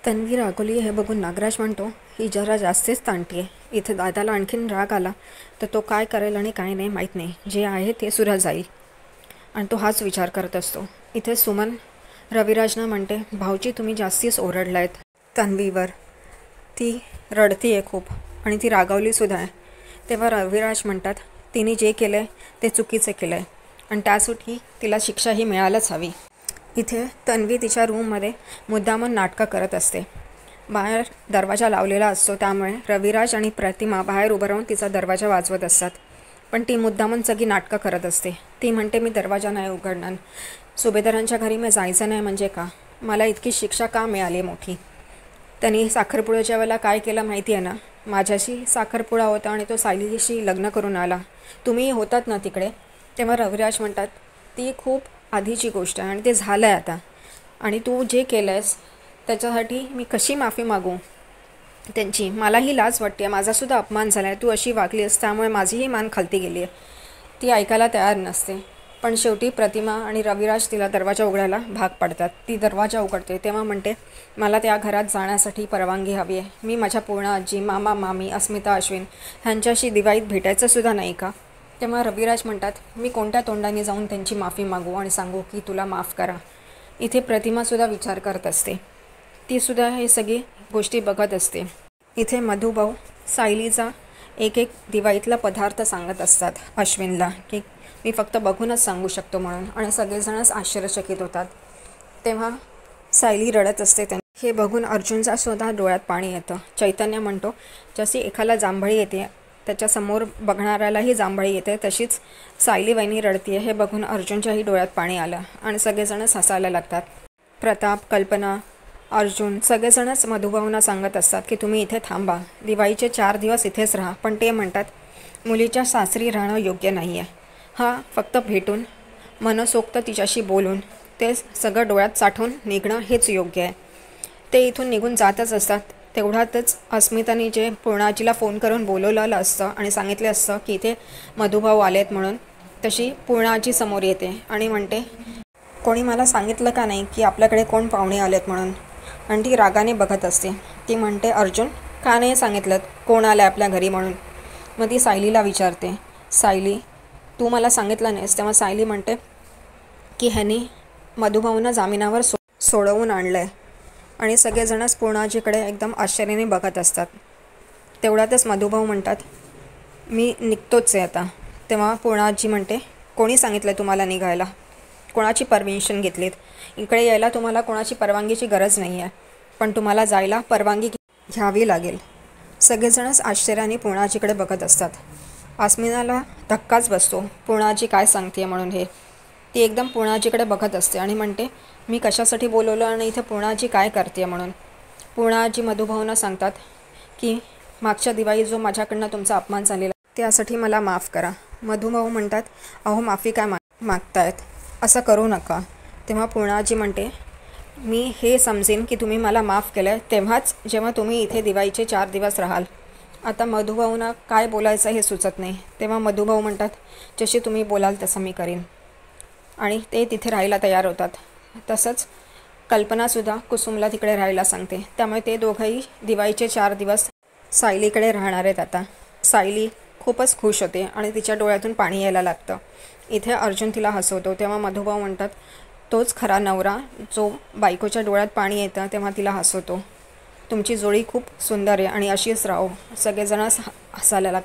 तन्वी रागवली हे बघून नागराज म्हणतो, ही जरा जास्तच ताणतीये. इथे दादाला आणखीन राग आला तर तो काय करेल आणि काय नाही माहीत नाही. जे आहे ते सुद्धा जाईल आणि तो हाच विचार करत असतो. इथे सुमन रविराजना म्हणते, भाऊजी तुम्ही जास्तीच ओरडलायत तन्वीवर. ती रडतीये खूप आणि ती रागावलीसुद्धा आहे. तेव्हा रविराज म्हणतात, तिने जे केलं आहे ते चुकीचं केलं आहे आणि त्यासाठी तिला शिक्षाही मिळायलाच हवी. इथे तन्वी तिच्या रूममध्ये मुद्दामून नाटकं करत असते. बाहेर दरवाजा लावलेला असतो, त्यामुळे रविराज आणि प्रतिमा बाहेर उभं राहून तिचा दरवाजा वाजवत असतात. पण ती मुद्दामून सगळी नाटकं करत असते. ती म्हणते, मी दरवाजा नाही उघडणार. सुभेदारांच्या घरी मी जायचं नाही म्हणजे का? मला इतकी शिक्षा का मिळाली मोठी? त्यांनी साखरपुड्याच्या वेळेला काय केलं माहिती आहे ना? माझ्याशी साखरपुडा होता आणि तो सायलीशी लग्न करून आला. तुम्ही होतात ना तिकडे? तेव्हा रविराज म्हणतात, ती खूप आधीची गोष्ट आहे आणि ते झालं आहे आता. आणि तू जे केलं आहेस त्याच्यासाठी मी कशी माफी मागू त्यांची? मलाही लाज वाटते, माझासुद्धा अपमान झाला आहे. तू अशी वागली आहेस त्यामुळे माझीही मान खालती गेली आहे. ती ऐकायला तयार नसते. पण शेवटी प्रतिमा आणि रविराज तिला दरवाजा उघडायला भाग पडतात. ती दरवाजा उघडते तेव्हा म्हणते, मला त्या घरात जाण्यासाठी परवानगी हवी आहे. मी माझ्या पूर्ण आजी, मामा मामी, अस्मिता अश्विन ह्यांच्याशी दिवाळीत भेटायचंसुद्धा नाही का? तेव्हा रविराज म्हणतात, मी कोणत्या तोंडाने जाऊन त्यांची माफी मागू आणि सांगू की तुला माफ करा? इथे प्रतिमासुद्धा विचार करत असते. तीसुद्धा हे सगळी गोष्टी बघत असते. इथे मधुभाऊ सायलीचा एक एक दिवाळीतला पदार्थ सांगत असतात अश्विनला, की मी फक्त बघूनच सांगू शकतो म्हणून, आणि सगळेजणच आश्चर्यचकित होतात. तेव्हा सायली रडत असते. हे बघून अर्जुनचा सुद्धा डोळ्यात पाणी येतं. चैतन्य म्हणतो, जशी एखाला जांभळी येते त्याच्यासमोर बघणाऱ्यालाही जांभळी येते, तशीच सायली वहिनी रडतीये. हे बघून अर्जुनच्याही डोळ्यात पाणी आलं आणि सगळेजणच हसायला लागतात. प्रताप, कल्पना, अर्जुन सगळेजणच मधुभाऊंना सांगत असतात की तुम्ही इथे थांबा, दिवाळीचे 4 दिवस इथेच राहा. पण ते म्हणतात, मुलीच्या सासरी राहणं योग्य नाही आहे. हा फक्त भेटून मनसोक्त तिच्याशी बोलून ते सगळं डोळ्यात साठवून निघणं हेच योग्य आहे. ते इथून निघून जातच असतात. तेवढ्यातच अस्मिताने जे पूर्णाजीला फोन करून बोलवलेलं असतं आणि सांगितले असतं की इथे मधुभाऊ आलेत म्हणून, तशी पूर्णाजी समोर येते आणि म्हणते, कोणी मला सांगितलं का नाही की आपल्याकडे कोण पाहुणे आलेत म्हणून? आणि ती रागाने बघत असते. ती म्हणते, अर्जुन का नाही सांगितलं कोण आलं आपल्या घरी म्हणून? मग ती सायलीला विचारते, सायली तू मला सांगितलं नाहीस? तेव्हा सायली म्हणते की ह्यांनी मधुभाऊंना जामिनावर सोडवून आणलं आहे. आणि सगळेजणच पूर्णाजीकडे एकदम आश्चर्याने बघत असतात. तेवढ्यातच मधुभाऊ म्हणतात, मी निघतोच आहे आता. तेव्हा पूर्णाजी म्हणते, कोणी सांगितलं तुम्हाला निघायला? कोणाची परमिशन घेतलीत? इकडे यायला तुम्हाला कोणाची परवानगीची गरज नाही आहे, पण तुम्हाला जायला परवानगी घ्यावी लागेल. सगळेजणच आश्चर्याने पूर्णाजीकडे बघत असतात. अस्मिताला धक्काच बसतो, पूर्णाजी काय सांगते म्हणून. ती एकदम पूर्णाजीकडे बघत असते आणि म्हणते, मी कशासाठी बोलवलं आणि इथे पूर्णाजी काय करते म्हणून. पूर्णाजी मधुभाऊंना सांगतात की मागच्या दिवाळी जो माझ्याकडनं तुमचा अपमान झालेला त्यासाठी मला माफ करा. मधुभाऊ म्हणतात, अहो माफी काय मागतायत, असं करू नका. तेव्हा पूर्णाजी म्हणते, मी हे समजेन की तुम्ही मला माफ केलं तेव्हाच जेव्हा तुम्ही इथे दिवाळीचे 4 दिवस राहाल. आता मधुभाऊंना काय बोलायचं हे सुचत नाही. तेव्हा मधुभाऊ म्हणतात, जशी तुम्ही बोलाल तसं मी करीन. आणि ते तिथे राहायला तयार होतात. तसंच कल्पनासुद्धा कुसुमला तिकडे राहायला सांगते. त्यामुळे ते दोघंही दिवाळीचे 4 दिवस सायलीकडे राहणार आहेत. आता सायली खूपच खुश होते आणि तिच्या डोळ्यातून पाणी यायला लागतं. इथे अर्जुन तिला हसवतो. तेव्हा मधुभाऊ म्हणतात, तोच खरा नवरा जो बायकोच्या डोळ्यात पाणी येतं तेव्हा तिला हसवतो. तुमची जोडी खूप सुंदर आहे आणि अशीच राहो. सगळेजणच हसायला लागतात.